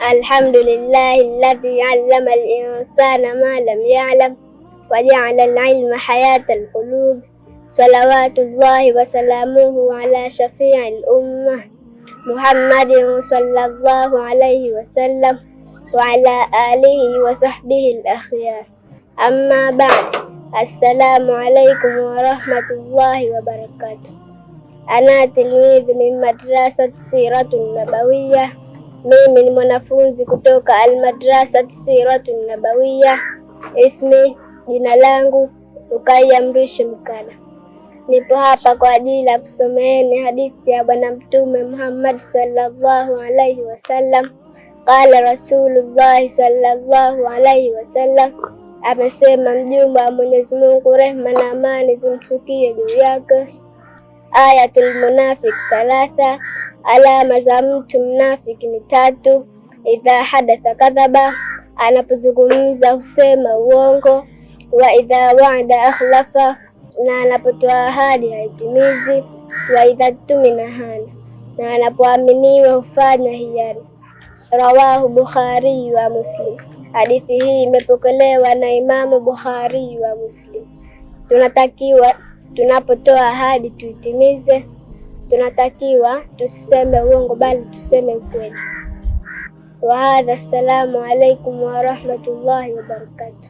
Alhamdulillahi alladhi allama al-insana ma lam ya'lam wa ja'ala al-ilma hayata al-qulub. Salawatullahi wa salamuhu ala shafi'il ummah Muhammadin sallallahu alayhi wa sallam wa ala alihi wa sahbihi al-akhyar. Amma ba'd. Assalamu alaykum wa rahmatullahi wa barakatuh. Ana tilmidh min madrasati Siratun Nabawiyya. Mimi ni mwanafunzi kutoka Almadrasati Siratun Nabawiyya. Ismi, jina langu Rukaiya Mrishi Mkana. Nipo hapa kwa ajili ya kusomeeni hadithi ya Bwana Mtume Muhammad sallallahu alayhi wasallam. Qala Rasulullah sallallahu alayhi wasallam, amesema mjumbe wa Mwenyezi Mungu, rehma na amani zimshukie juu yake. Ayatul munafiq thalatha, alama za mtu mnafiki ni tatu. Idha hadatha kadhaba, anapozungumza husema uongo. Wa idha wa'ada akhlafa, na anapotoa ahadi haitimizi. Wa idha tumina hana, na anapoaminiwa hufanya hiari. Rawahu Bukhari wa Muslim. Hadithi hii imepokelewa na Imamu Bukhari wa Muslim. Tunatakiwa tunapotoa ahadi tuitimize. Tunatakiwa tusiseme uongo bali tuseme ukweli. Wa hadha, assalamu alaikum wa rahmatullahi wa barakatuh.